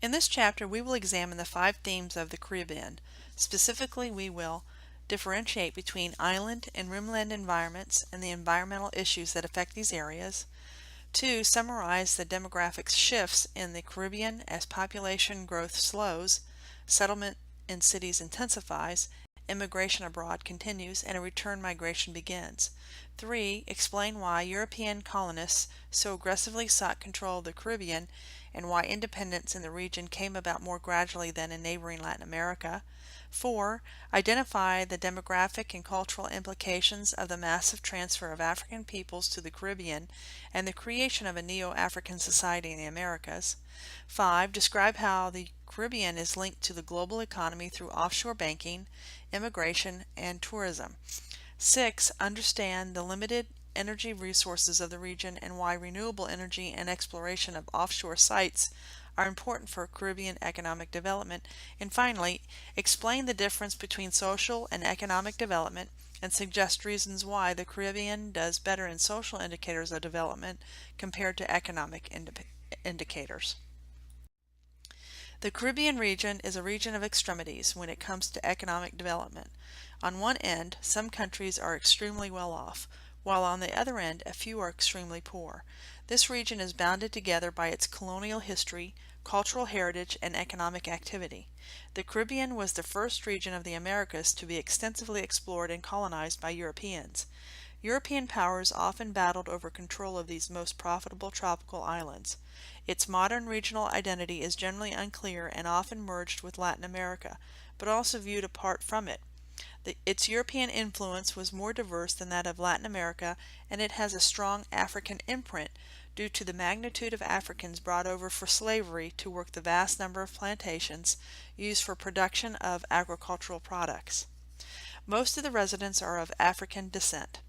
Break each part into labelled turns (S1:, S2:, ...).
S1: In this chapter, we will examine the 5 themes of the Caribbean. Specifically, we will differentiate between island and rimland environments and the environmental issues that affect these areas. 2. Summarize the demographic shifts in the Caribbean as population growth slows, settlement in cities intensifies, immigration abroad continues, and a return migration begins. 3. Explain why European colonists so aggressively sought control of the Caribbean and why independence in the region came about more gradually than in neighboring Latin America. 4. Identify the demographic and cultural implications of the massive transfer of African peoples to the Caribbean and the creation of a neo-African society in the Americas. 5. Describe how the Caribbean is linked to the global economy through offshore banking, immigration, and tourism. 6. Understand the limited energy resources of the region and why renewable energy and exploration of offshore sites are important for Caribbean economic development. And finally, explain the difference between social and economic development and suggest reasons why the Caribbean does better in social indicators of development compared to economic indicators. The Caribbean region is a region of extremities when it comes to economic development. On one end, some countries are extremely well off, while on the other end, a few are extremely poor. This region is bounded together by its colonial history, cultural heritage, and economic activity. The Caribbean was the first region of the Americas to be extensively explored and colonized by Europeans. European powers often battled over control of these most profitable tropical islands. Its modern regional identity is generally unclear and often merged with Latin America, but also viewed apart from it. Its European influence was more diverse than that of Latin America, and it has a strong African imprint due to the magnitude of Africans brought over for slavery to work the vast number of plantations used for production of agricultural products. Most of the residents are of African descent.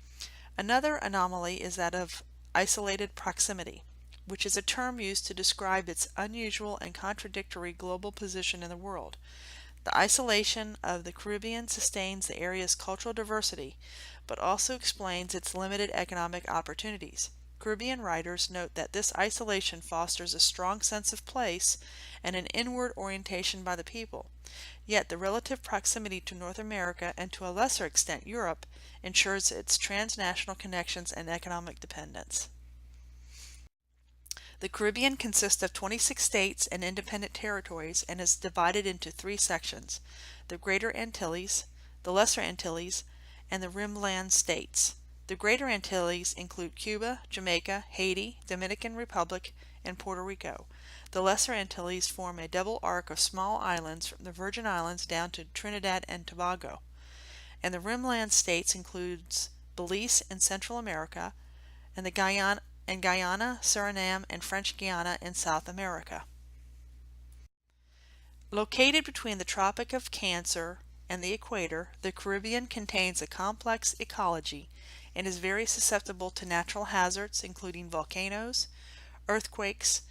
S1: Another anomaly is that of isolated proximity, which is a term used to describe its unusual and contradictory global position in the world. The isolation of the Caribbean sustains the area's cultural diversity, but also explains its limited economic opportunities. Caribbean writers note that this isolation fosters a strong sense of place and an inward orientation by the people. Yet the relative proximity to North America and to a lesser extent Europe ensures its transnational connections and economic dependence. The Caribbean consists of 26 states and independent territories and is divided into 3 sections: the Greater Antilles, the Lesser Antilles, and the Rimland states. The Greater Antilles include Cuba, Jamaica, Haiti, Dominican Republic, and Puerto Rico. The Lesser Antilles form a double arc of small islands from the Virgin Islands down to Trinidad and Tobago. And the Rimland states includes Belize in Central America, and Guyana, Suriname, and French Guiana in South America. Located between the Tropic of Cancer and the equator, the Caribbean contains a complex ecology and is very susceptible to natural hazards including volcanoes, earthquakes,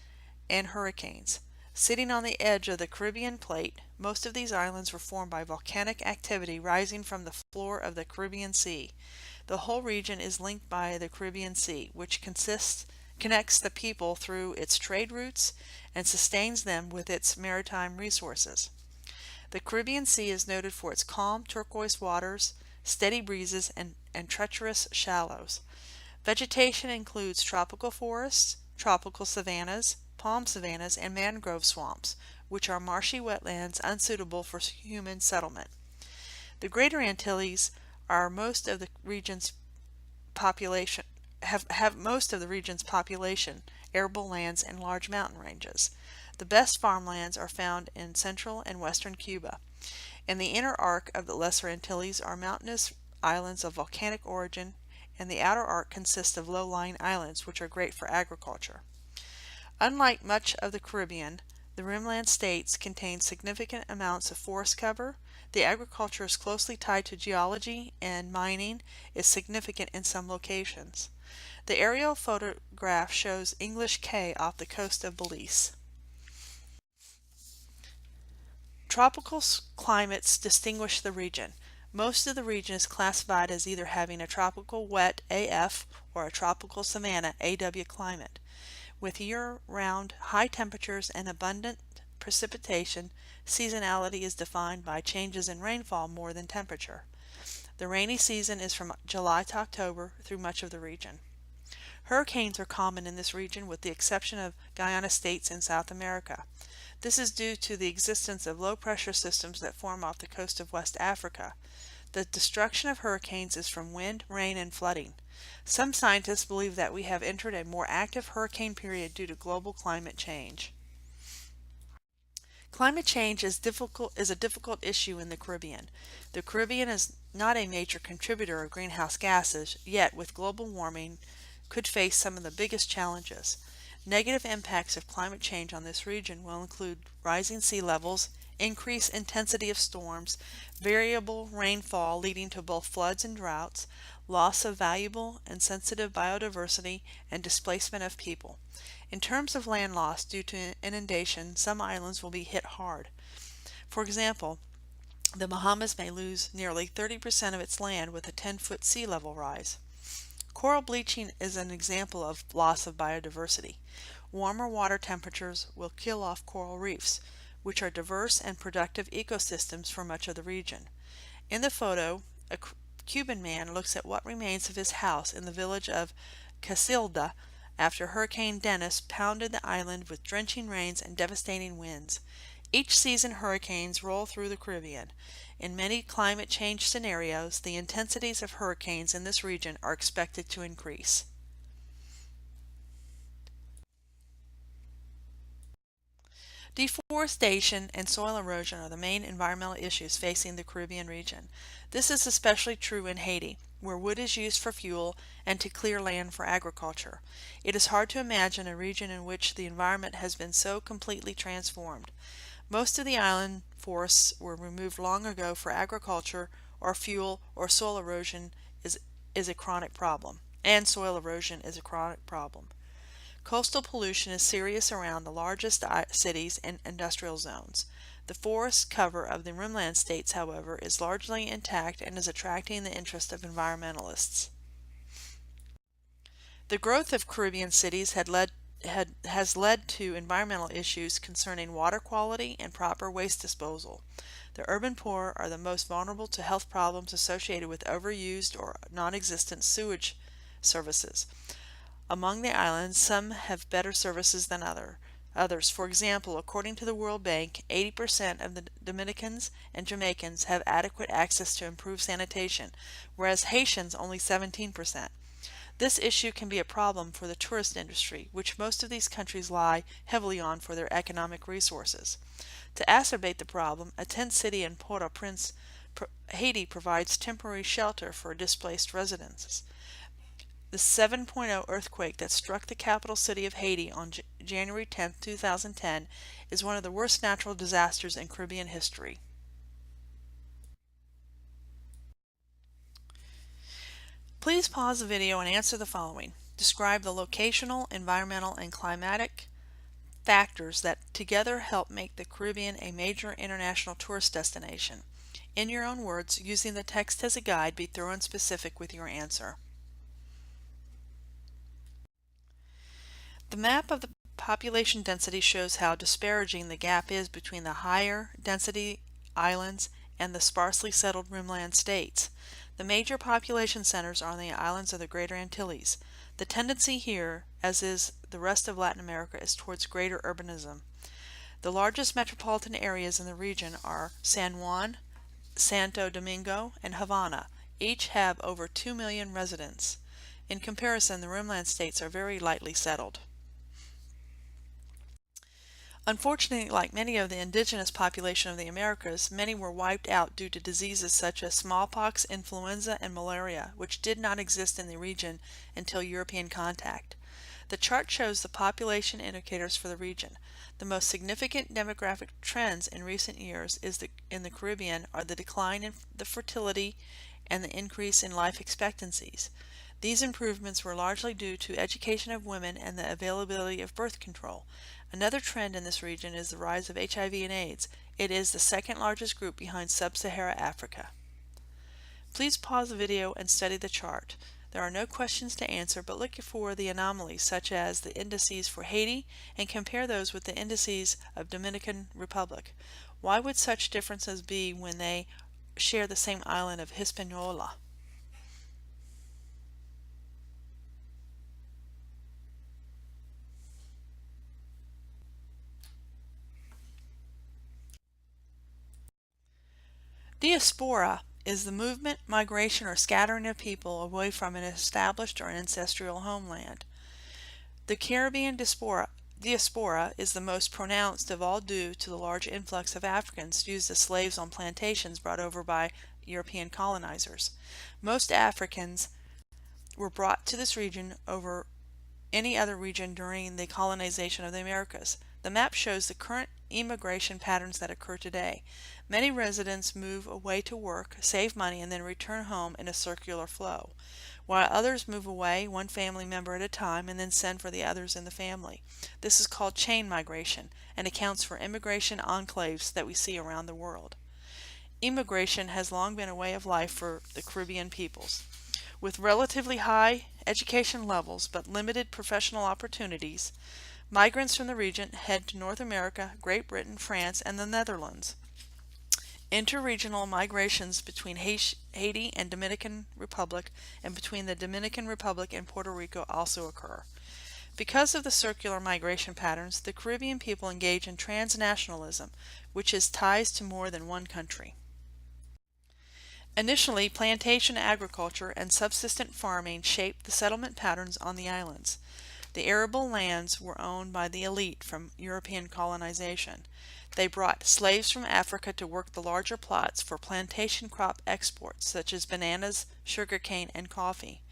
S1: and hurricanes. Sitting on the edge of the Caribbean plate, most of these islands were formed by volcanic activity rising from the floor of the Caribbean Sea. The whole region is linked by the Caribbean Sea, which connects the people through its trade routes and sustains them with its maritime resources. The Caribbean Sea is noted for its calm turquoise waters, steady breezes, and treacherous shallows. Vegetation includes tropical forests, tropical savannas, palm savannas, and mangrove swamps, which are marshy wetlands unsuitable for human settlement. The Greater Antilles are most of the region's population, have most of the region's population, arable lands, and large mountain ranges. The best farmlands are found in central and western Cuba. In the inner arc of the Lesser Antilles are mountainous islands of volcanic origin, and the outer arc consists of low-lying islands which are great for agriculture. Unlike much of the Caribbean, the Rimland states contain significant amounts of forest cover. The agriculture is closely tied to geology, and mining is significant in some locations. The aerial photograph shows English Cay off the coast of Belize. Tropical climates distinguish the region. Most of the region is classified as either having a tropical wet AF or a tropical savanna AW climate, with year-round high temperatures and abundant precipitation, seasonality is defined by changes in rainfall more than temperature. The rainy season is from July to October through much of the region. Hurricanes are common in this region with the exception of Guyana states in South America. This is due to the existence of low-pressure systems that form off the coast of West Africa. The destruction of hurricanes is from wind, rain, and flooding. Some scientists believe that we have entered a more active hurricane period due to global climate change. Climate change is a difficult issue in the Caribbean. The Caribbean is not a major contributor of greenhouse gases, yet with global warming could face some of the biggest challenges. Negative impacts of climate change on this region will include rising sea levels, increased intensity of storms, variable rainfall leading to both floods and droughts, loss of valuable and sensitive biodiversity, and displacement of people. In terms of land loss due to inundation, some islands will be hit hard. For example, the Bahamas may lose nearly 30% of its land with a 10-foot sea level rise. Coral bleaching is an example of loss of biodiversity. Warmer water temperatures will kill off coral reefs, which are diverse and productive ecosystems for much of the region. In the photo, a Cuban man looks at what remains of his house in the village of Casilda after Hurricane Dennis pounded the island with drenching rains and devastating winds. Each season hurricanes roll through the Caribbean. In many climate change scenarios, the intensities of hurricanes in this region are expected to increase. Deforestation and soil erosion are the main environmental issues facing the Caribbean region. This is especially true in Haiti, where wood is used for fuel and to clear land for agriculture. It is hard to imagine a region in which the environment has been so completely transformed. Most of the island forests were removed long ago for agriculture or fuel, or soil erosion is a chronic problem, and soil erosion is a chronic problem. Coastal pollution is serious around the largest cities and industrial zones. The forest cover of the rimland states, however, is largely intact and is attracting the interest of environmentalists. The growth of Caribbean cities has led to environmental issues concerning water quality and proper waste disposal. The urban poor are the most vulnerable to health problems associated with overused or non-existent sewage services. Among the islands, some have better services than others. For example, according to the World Bank, 80% of the Dominicans and Jamaicans have adequate access to improved sanitation, whereas Haitians only 17%. This issue can be a problem for the tourist industry, which most of these countries rely heavily on for their economic resources. To exacerbate the problem, a tent city in Port-au-Prince, Haiti provides temporary shelter for displaced residents. The 7.0 earthquake that struck the capital city of Haiti on January 10, 2010 is one of the worst natural disasters in Caribbean history. Please pause the video and answer the following. Describe the locational, environmental, and climatic factors that together help make the Caribbean a major international tourist destination. In your own words, using the text as a guide, be thorough and specific with your answer. The map of the population density shows how disparaging the gap is between the higher density islands and the sparsely settled rimland states. The major population centers are on the islands of the Greater Antilles. The tendency here, as is the rest of Latin America, is towards greater urbanism. The largest metropolitan areas in the region are San Juan, Santo Domingo, and Havana. Each have over 2 million residents. In comparison, the rimland states are very lightly settled. Unfortunately, like many of the indigenous population of the Americas, many were wiped out due to diseases such as smallpox, influenza, and malaria, which did not exist in the region until European contact. The chart shows the population indicators for the region. The most significant demographic trends in recent years in the Caribbean are the decline in the fertility and the increase in life expectancies. These improvements were largely due to education of women and the availability of birth control. Another trend in this region is the rise of HIV and AIDS. It is the second largest group behind Sub-Saharan Africa. Please pause the video and study the chart. There are no questions to answer, but look for the anomalies, such as the indices for Haiti, and compare those with the indices of Dominican Republic. Why would such differences be when they share the same island of Hispaniola? Diaspora is the movement, migration, or scattering of people away from an established or ancestral homeland. The Caribbean diaspora is the most pronounced of all due to the large influx of Africans used as slaves on plantations brought over by European colonizers. Most Africans were brought to this region over any other region during the colonization of the Americas. The map shows the current immigration patterns that occur today. Many residents move away to work, save money, and then return home in a circular flow, while others move away, one family member at a time, and then send for the others in the family. This is called chain migration and accounts for immigration enclaves that we see around the world. Immigration has long been a way of life for the Caribbean peoples. With relatively high education levels but limited professional opportunities, migrants from the region head to North America, Great Britain, France, and the Netherlands. Interregional migrations between Haiti and Dominican Republic and between the Dominican Republic and Puerto Rico also occur. Because of the circular migration patterns, the Caribbean people engage in transnationalism, which is ties to more than one country. Initially, plantation agriculture and subsistence farming shaped the settlement patterns on the islands. The arable lands were owned by the elite from European colonization. They brought slaves from Africa to work the larger plots for plantation crop exports, such as bananas, sugarcane, and coffee.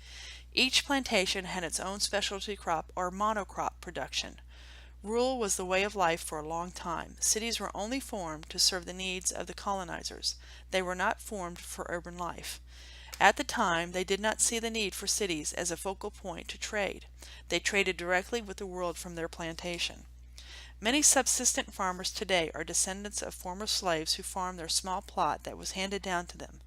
S1: Each plantation had its own specialty crop or monocrop production. Rural was the way of life for a long time. Cities were only formed to serve the needs of the colonizers. They were not formed for urban life. At the time, they did not see the need for cities as a focal point to trade. They traded directly with the world from their plantation. Many subsistent farmers today are descendants of former slaves who farmed their small plot that was handed down to them.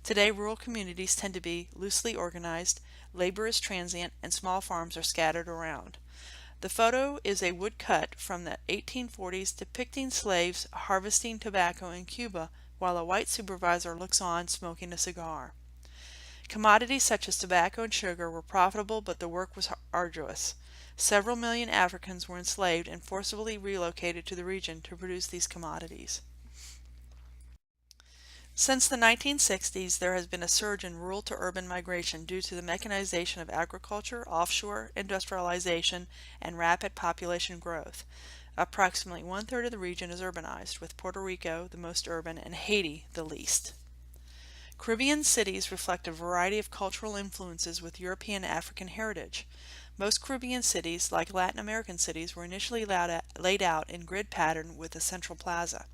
S1: Today, rural communities tend to be loosely organized, labor is transient, and small farms are scattered around. The photo is a woodcut from the 1840s depicting slaves harvesting tobacco in Cuba while a white supervisor looks on smoking a cigar. Commodities such as tobacco and sugar were profitable, but the work was arduous. Several million Africans were enslaved and forcibly relocated to the region to produce these commodities. Since the 1960s, there has been a surge in rural to urban migration due to the mechanization of agriculture, offshore industrialization, and rapid population growth. Approximately one-third of the region is urbanized, with Puerto Rico the most urban and Haiti the least. Caribbean cities reflect a variety of cultural influences with European African heritage. Most Caribbean cities, like Latin American cities, were initially laid out in grid pattern with a central plaza.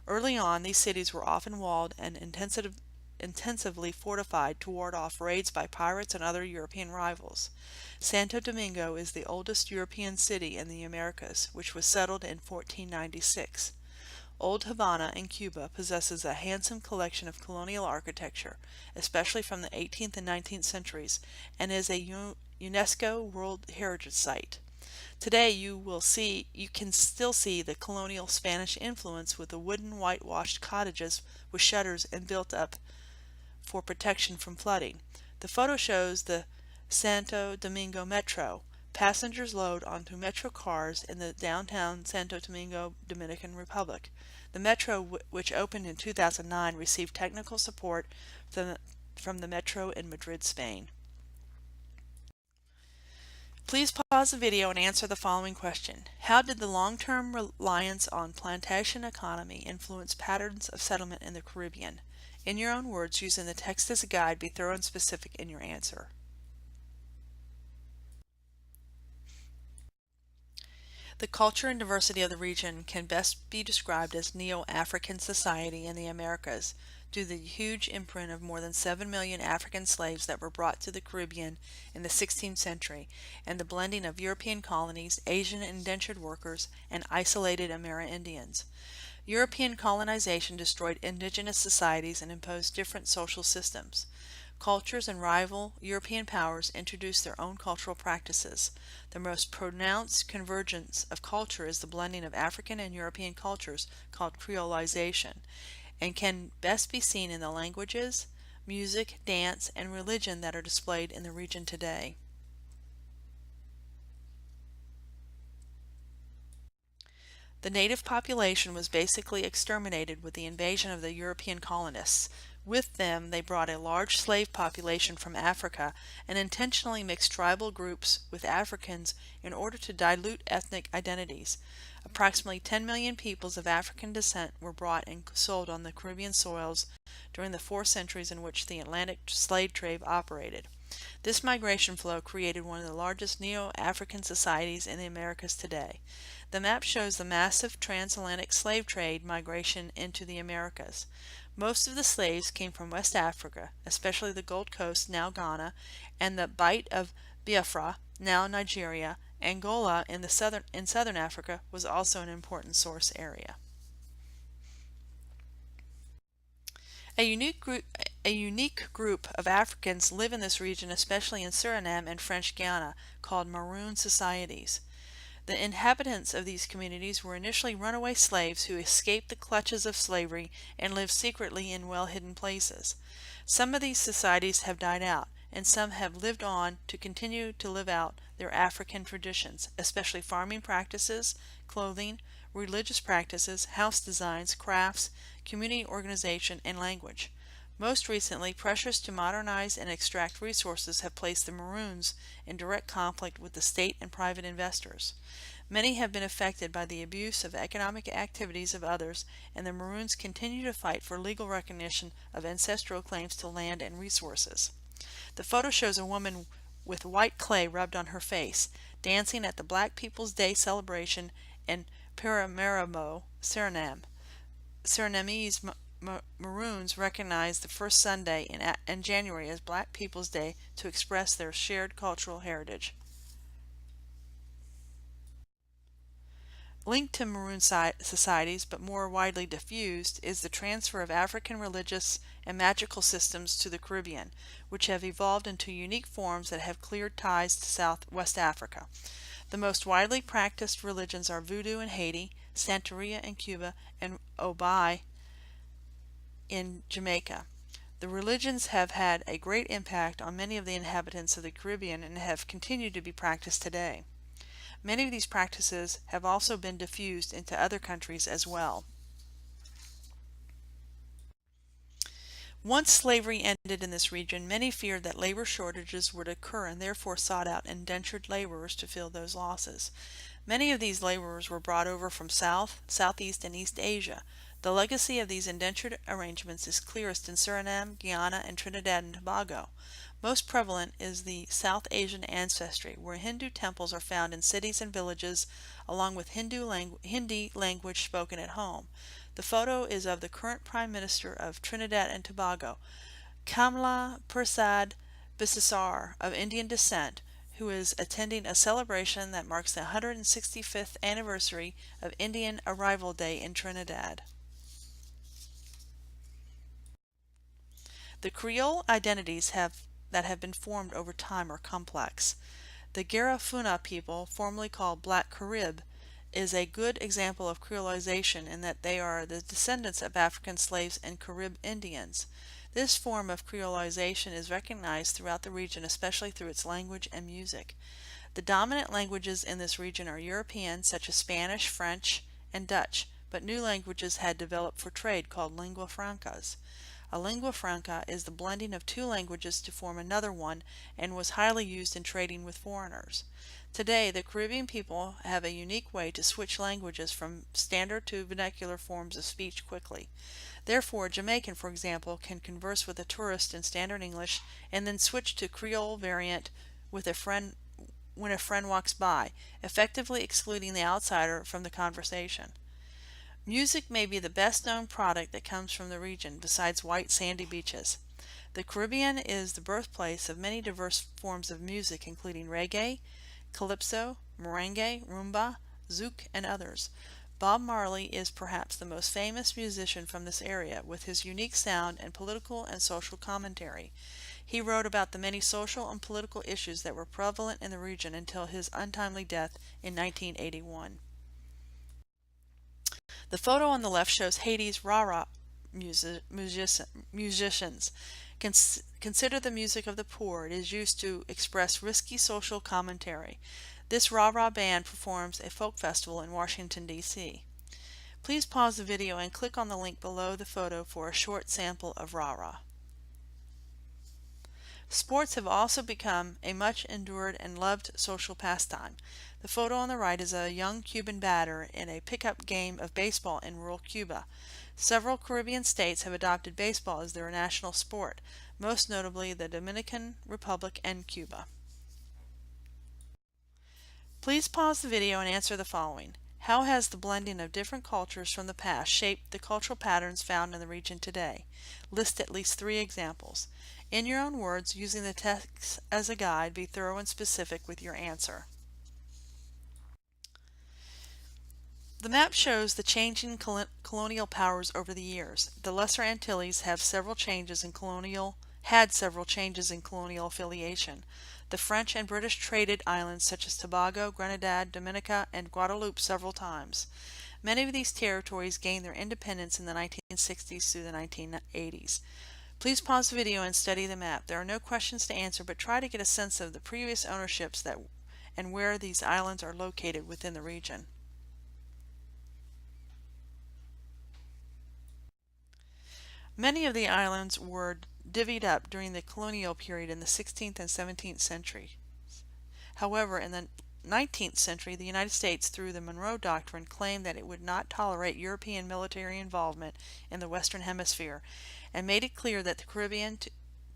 S1: Early on, these cities were often walled and intensively fortified to ward off raids by pirates and other European rivals. Santo Domingo is the oldest European city in the Americas, which was settled in 1496. Old Havana in Cuba possesses a handsome collection of colonial architecture, especially from the 18th and 19th centuries, and is a UNESCO World Heritage Site. Today you can still see the colonial Spanish influence with the wooden whitewashed cottages with shutters and built up for protection from flooding. The photo shows the Santo Domingo Metro. Passengers load onto Metro cars in the downtown Santo Domingo, Dominican Republic. The Metro, which opened in 2009, received technical support from the Metro in Madrid, Spain. Please pause the video and answer the following question. How did the long-term reliance on plantation economy influence patterns of settlement in the Caribbean? In your own words, using the text as a guide, be thorough and specific in your answer. The culture and diversity of the region can best be described as Neo-African society in the Americas, due to the huge imprint of more than 7 million African slaves that were brought to the Caribbean in the 16th century, and the blending of European colonies, Asian indentured workers, and isolated Amerindians. European colonization destroyed indigenous societies and imposed different social systems. Cultures and rival European powers introduced their own cultural practices. The most pronounced convergence of culture is the blending of African and European cultures called Creolization, and can best be seen in the languages, music, dance, and religion that are displayed in the region today. The native population was basically exterminated with the invasion of the European colonists. With them, they brought a large slave population from Africa and intentionally mixed tribal groups with Africans in order to dilute ethnic identities. Approximately 10 million peoples of African descent were brought and sold on the Caribbean soils during the 4 centuries in which the Atlantic slave trade operated. This migration flow created one of the largest Neo-African societies in the Americas today. The map shows the massive transatlantic slave trade migration into the Americas. Most of the slaves came from West Africa, especially the Gold Coast, now Ghana, and the Bight of Biafra, now Nigeria. Angola in southern Africa was also an important source area. A unique group of Africans live in this region, especially in Suriname and French Guiana, called Maroon societies. The inhabitants of these communities were initially runaway slaves who escaped the clutches of slavery and lived secretly in well-hidden places. Some of these societies have died out, and some have lived on to continue to live out their African traditions, especially farming practices, clothing, religious practices, house designs, crafts, community organization, and language. Most recently, pressures to modernize and extract resources have placed the Maroons in direct conflict with the state and private investors. Many have been affected by the abuse of economic activities of others, and the Maroons continue to fight for legal recognition of ancestral claims to land and resources. The photo shows a woman with white clay rubbed on her face, dancing at the Black People's Day celebration in Paramaribo, Suriname. Surinamese Maroons recognize the first Sunday in January as Black People's Day to express their shared cultural heritage. Linked to Maroon societies, but more widely diffused, is the transfer of African religious and magical systems to the Caribbean, which have evolved into unique forms that have clear ties to West Africa. The most widely practiced religions are Voodoo in Haiti, Santeria in Cuba, and Obai in Jamaica. The religions have had a great impact on many of the inhabitants of the Caribbean and have continued to be practiced today. Many of these practices have also been diffused into other countries as well. Once slavery ended in this region, many feared that labor shortages would occur and therefore sought out indentured laborers to fill those losses. Many of these laborers were brought over from South, Southeast, and East Asia. The legacy of these indentured arrangements is clearest in Suriname, Guyana, and Trinidad and Tobago. Most prevalent is the South Asian ancestry, where Hindu temples are found in cities and villages, along with Hindi language spoken at home. The photo is of the current Prime Minister of Trinidad and Tobago, Kamla Persad Bissessar, of Indian descent, who is attending a celebration that marks the 165th anniversary of Indian Arrival Day in Trinidad. The Creole identities that have been formed over time are complex. The Garifuna people, formerly called Black Carib, is a good example of Creolization in that they are the descendants of African slaves and Carib Indians. This form of Creolization is recognized throughout the region, especially through its language and music. The dominant languages in this region are European, such as Spanish, French, and Dutch, but new languages had developed for trade called lingua francas. A lingua franca is the blending of two languages to form another one and was highly used in trading with foreigners. Today, the Caribbean people have a unique way to switch languages from standard to vernacular forms of speech quickly. Therefore, a Jamaican, for example, can converse with a tourist in standard English and then switch to Creole variant with a friend when a friend walks by, effectively excluding the outsider from the conversation. Music may be the best known product that comes from the region, besides white sandy beaches. The Caribbean is the birthplace of many diverse forms of music, including reggae, calypso, merengue, rumba, zouk, and others. Bob Marley is perhaps the most famous musician from this area, with his unique sound and political and social commentary. He wrote about the many social and political issues that were prevalent in the region until his untimely death in 1981. The photo on the left shows Haiti's Rara musicians. Consider the music of the poor. It is used to express risky social commentary. This Rara band performs a folk festival in Washington, D.C. Please pause the video and click on the link below the photo for a short sample of Rara. Sports have also become a much endured and loved social pastime. The photo on the right is a young Cuban batter in a pickup game of baseball in rural Cuba. Several Caribbean states have adopted baseball as their national sport, most notably the Dominican Republic and Cuba. Please pause the video and answer the following. How has the blending of different cultures from the past shaped the cultural patterns found in the region today? List at least 3 examples. In your own words, using the text as a guide, be thorough and specific with your answer. The map shows the changing colonial powers over the years. The Lesser Antilles had several changes in colonial affiliation. The French and British traded islands such as Tobago, Grenada, Dominica, and Guadeloupe several times. Many of these territories gained their independence in the 1960s through the 1980s. Please pause the video and study the map. There are no questions to answer, but try to get a sense of the previous ownerships and where these islands are located within the region. Many of the islands were divvied up during the colonial period in the 16th and 17th centuries. However, in the 19th century, the United States, through the Monroe Doctrine, claimed that it would not tolerate European military involvement in the Western Hemisphere, and made it clear that the Caribbean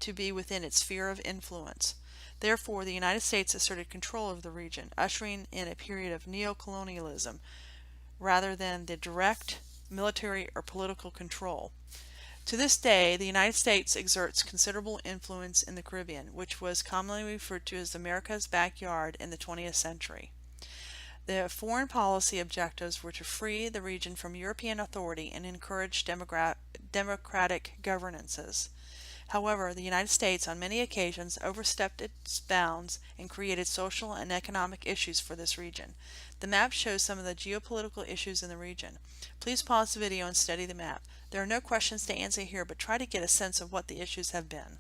S1: to be within its sphere of influence. Therefore, the United States asserted control of the region, ushering in a period of neocolonialism rather than the direct military or political control. To this day, the United States exerts considerable influence in the Caribbean, which was commonly referred to as America's backyard in the 20th century. The foreign policy objectives were to free the region from European authority and encourage democratic governances. However, the United States on many occasions overstepped its bounds and created social and economic issues for this region. The map shows some of the geopolitical issues in the region. Please pause the video and study the map. There are no questions to answer here, but try to get a sense of what the issues have been.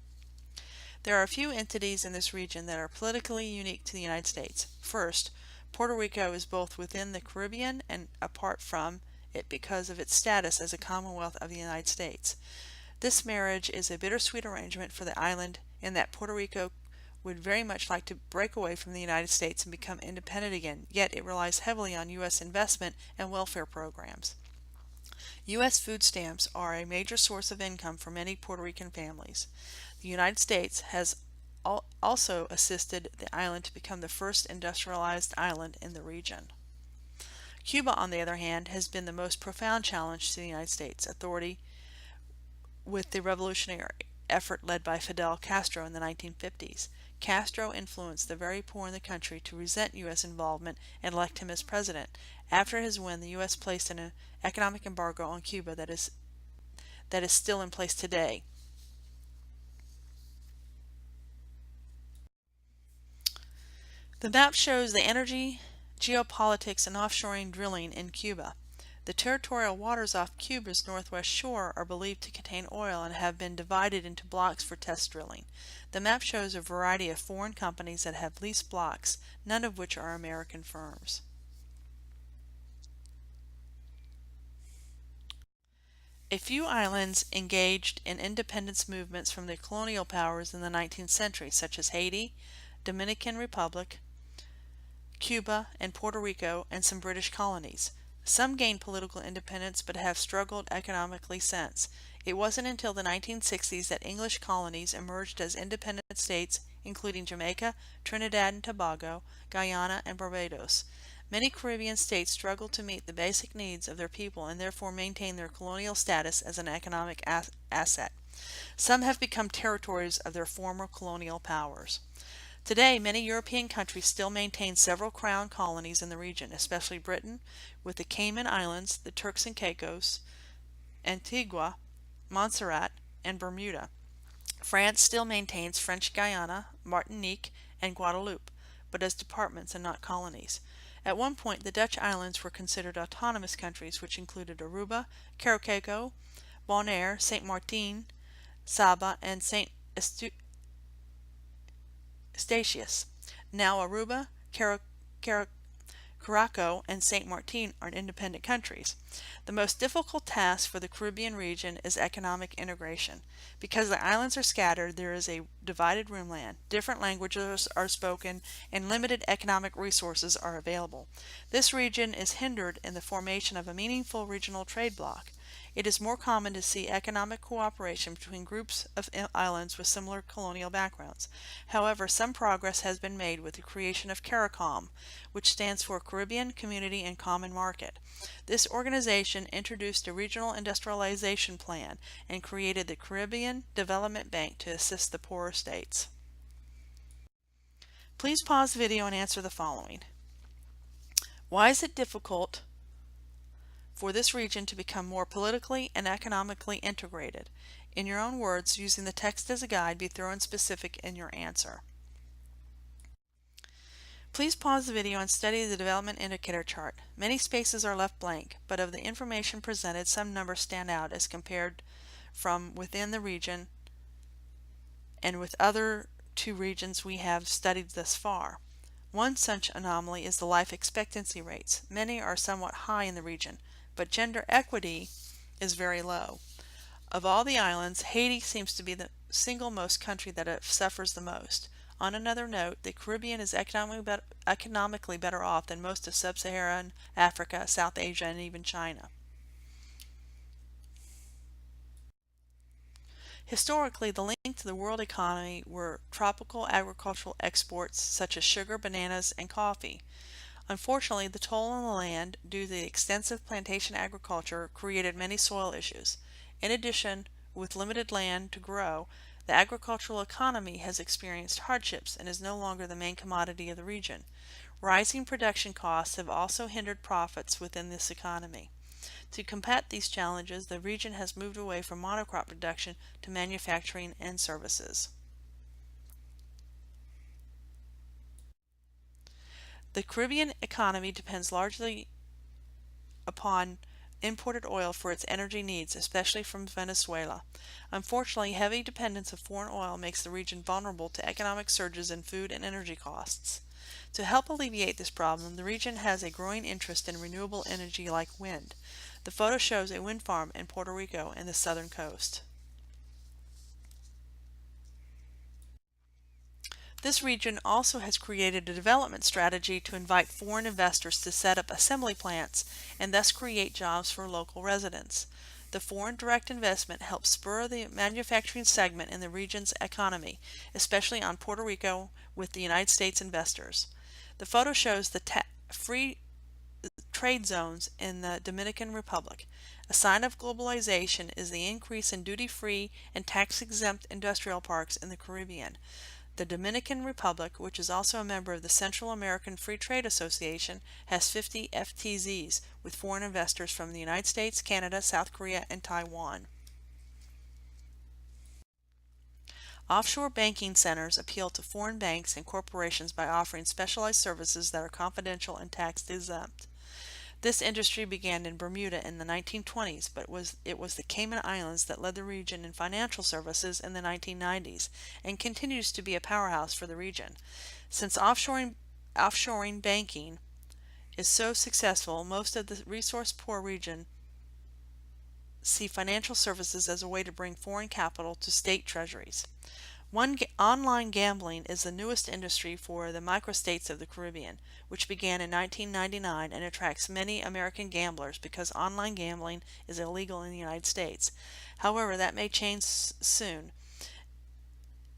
S1: There are a few entities in this region that are politically unique to the United States. First, Puerto Rico is both within the Caribbean and apart from it because of its status as a Commonwealth of the United States. This marriage is a bittersweet arrangement for the island in that Puerto Rico would very much like to break away from the United States and become independent again, yet it relies heavily on U.S. investment and welfare programs. U.S. food stamps are a major source of income for many Puerto Rican families. The United States has also assisted the island to become the first industrialized island in the region. Cuba, on the other hand, has been the most profound challenge to the United States authority with the revolutionary effort led by Fidel Castro in the 1950s. Castro influenced the very poor in the country to resent U.S. involvement and elect him as president. After his win, the U.S. placed an economic embargo on Cuba that is still in place today. The map shows the energy, geopolitics, and offshoring drilling in Cuba. The territorial waters off Cuba's northwest shore are believed to contain oil and have been divided into blocks for test drilling. The map shows a variety of foreign companies that have leased blocks, none of which are American firms. A few islands engaged in independence movements from the colonial powers in the 19th century, such as Haiti, Dominican Republic, Cuba, and Puerto Rico, and some British colonies. Some gained political independence but have struggled economically since. It wasn't until the 1960s that English colonies emerged as independent states, including Jamaica, Trinidad and Tobago, Guyana, and Barbados. Many Caribbean states struggled to meet the basic needs of their people and therefore maintain their colonial status as an economic asset. Some have become territories of their former colonial powers. Today, many European countries still maintain several crown colonies in the region, especially Britain, with the Cayman Islands, the Turks and Caicos, Antigua, Montserrat, and Bermuda. France still maintains French Guiana, Martinique, and Guadeloupe, but as departments and not colonies. At one point, the Dutch islands were considered autonomous countries, which included Aruba, Caracaco, Bonaire, Saint Martin, Saba, and Saint Eustatius. Now Aruba, Curaçao, and Saint Martin are independent countries. The most difficult task for the Caribbean region is economic integration. Because the islands are scattered, there is a divided rumland, different languages are spoken, and limited economic resources are available. This region is hindered in the formation of a meaningful regional trade bloc. It is more common to see economic cooperation between groups of islands with similar colonial backgrounds. However, some progress has been made with the creation of CARICOM, which stands for Caribbean Community and Common Market. This organization introduced a regional industrialization plan and created the Caribbean Development Bank to assist the poorer states. Please pause the video and answer the following. Why is it difficult for this region to become more politically and economically integrated? In your own words, using the text as a guide, be thorough and specific in your answer. Please pause the video and study the development indicator chart. Many spaces are left blank, but of the information presented, some numbers stand out as compared from within the region and with other two regions we have studied thus far. One such anomaly is the life expectancy rates. Many are somewhat high in the region, but gender equity is very low. Of all the islands, Haiti seems to be the single most country that suffers the most. On another note, the Caribbean is economically better off than most of sub-Saharan Africa, South Asia, and even China. Historically, the link to the world economy were tropical agricultural exports such as sugar, bananas, and coffee. Unfortunately, the toll on the land due to the extensive plantation agriculture created many soil issues. In addition, with limited land to grow, the agricultural economy has experienced hardships and is no longer the main commodity of the region. Rising production costs have also hindered profits within this economy. To combat these challenges, the region has moved away from monocrop production to manufacturing and services. The Caribbean economy depends largely upon imported oil for its energy needs, especially from Venezuela. Unfortunately, heavy dependence of foreign oil makes the region vulnerable to economic surges in food and energy costs. To help alleviate this problem, the region has a growing interest in renewable energy like wind. The photo shows a wind farm in Puerto Rico and the southern coast. This region also has created a development strategy to invite foreign investors to set up assembly plants and thus create jobs for local residents. The foreign direct investment helps spur the manufacturing segment in the region's economy, especially on Puerto Rico with the United States investors. The photo shows the free trade zones in the Dominican Republic. A sign of globalization is the increase in duty-free and tax-exempt industrial parks in the Caribbean. The Dominican Republic, which is also a member of the Central American Free Trade Association, has 50 FTZs with foreign investors from the United States, Canada, South Korea, and Taiwan. Offshore banking centers appeal to foreign banks and corporations by offering specialized services that are confidential and tax-exempt. This industry began in Bermuda in the 1920s, but it was the Cayman Islands that led the region in financial services in the 1990s and continues to be a powerhouse for the region. Since offshoring banking is so successful, most of the resource-poor region see financial services as a way to bring foreign capital to state treasuries. Online gambling is the newest industry for the microstates of the Caribbean, which began in 1999 and attracts many American gamblers because online gambling is illegal in the United States. However, that may change soon.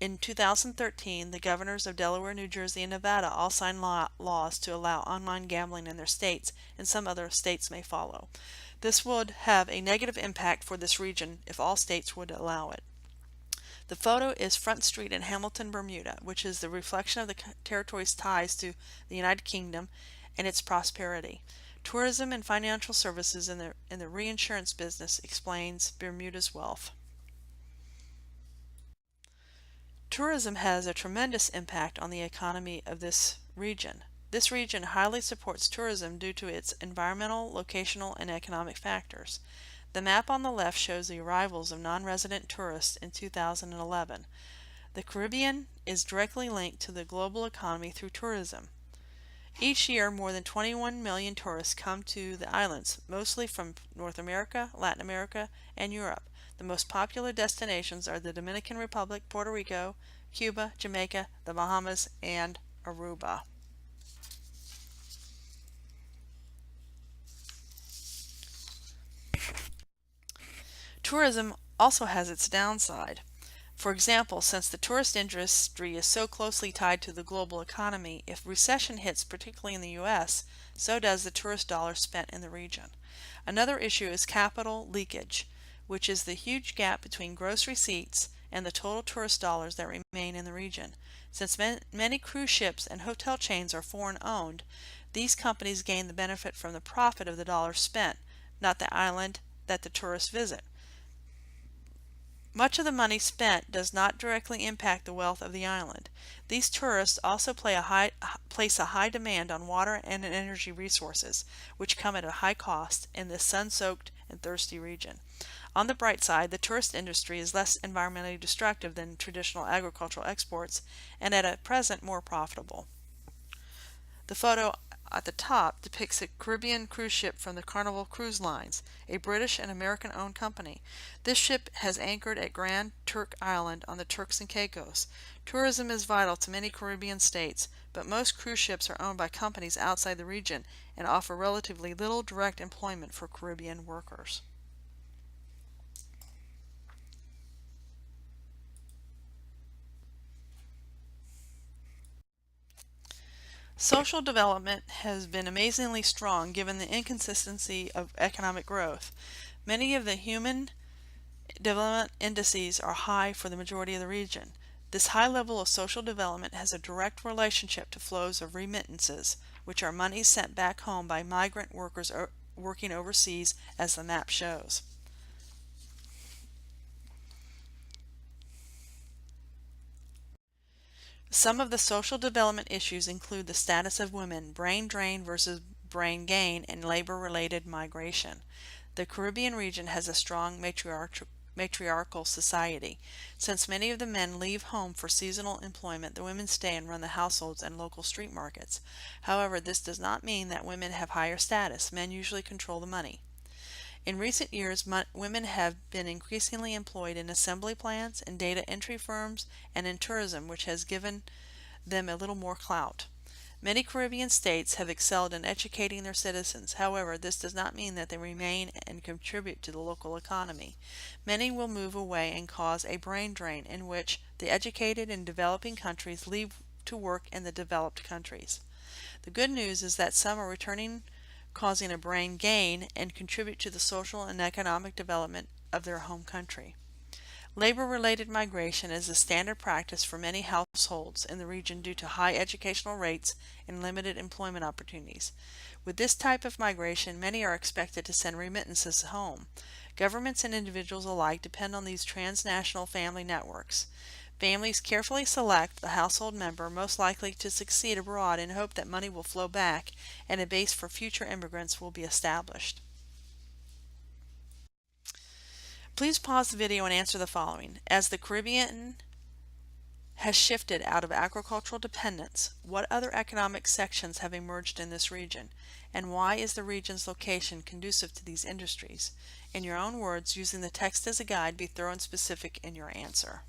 S1: In 2013, the governors of Delaware, New Jersey, and Nevada all signed laws to allow online gambling in their states, and some other states may follow. This would have a negative impact for this region if all states would allow it. The photo is Front Street in Hamilton, Bermuda, which is the reflection of the territory's ties to the United Kingdom and its prosperity. Tourism and financial services in the reinsurance business explains Bermuda's wealth. Tourism has a tremendous impact on the economy of this region. This region highly supports tourism due to its environmental, locational, and economic factors. The map on the left shows the arrivals of non-resident tourists in 2011. The Caribbean is directly linked to the global economy through tourism. Each year, more than 21 million tourists come to the islands, mostly from North America, Latin America, and Europe. The most popular destinations are the Dominican Republic, Puerto Rico, Cuba, Jamaica, the Bahamas, and Aruba. Tourism also has its downside. For example, since the tourist industry is so closely tied to the global economy, if recession hits, particularly in the U.S., so does the tourist dollar spent in the region. Another issue is capital leakage, which is the huge gap between gross receipts and the total tourist dollars that remain in the region. Since many cruise ships and hotel chains are foreign owned, these companies gain the benefit from the profit of the dollars spent, not the island that the tourists visit. Much of the money spent does not directly impact the wealth of the island. These tourists also place a high demand on water and energy resources, which come at a high cost in this sun-soaked and thirsty region. On the bright side, the tourist industry is less environmentally destructive than traditional agricultural exports and at present more profitable. The photo at the top depicts a Caribbean cruise ship from the Carnival Cruise Lines, a British and American-owned company. This ship has anchored at Grand Turk Island on the Turks and Caicos. Tourism is vital to many Caribbean states, but most cruise ships are owned by companies outside the region and offer relatively little direct employment for Caribbean workers. Social development has been amazingly strong given the inconsistency of economic growth. Many of the human development indices are high for the majority of the region. This high level of social development has a direct relationship to flows of remittances, which are monies sent back home by migrant workers working overseas, as the map shows. Some of the social development issues include the status of women, brain drain versus brain gain, and labor-related migration. The Caribbean region has a strong matriarchal society. Since many of the men leave home for seasonal employment, the women stay and run the households and local street markets. However, this does not mean that women have higher status. Men usually control the money. In recent years, women have been increasingly employed in assembly plants, in data entry firms, and in tourism, which has given them a little more clout. Many Caribbean states have excelled in educating their citizens. However, this does not mean that they remain and contribute to the local economy. Many will move away and cause a brain drain in which the educated in developing countries leave to work in the developed countries. The good news is that some are returning, causing a brain gain, and contribute to the social and economic development of their home country. Labor-related migration is a standard practice for many households in the region due to high educational rates and limited employment opportunities. With this type of migration, many are expected to send remittances home. Governments and individuals alike depend on these transnational family networks. Families carefully select the household member most likely to succeed abroad in hope that money will flow back and a base for future immigrants will be established. Please pause the video and answer the following. As the Caribbean has shifted out of agricultural dependence, what other economic sections have emerged in this region? And why is the region's location conducive to these industries? In your own words, using the text as a guide, be thorough and specific in your answer.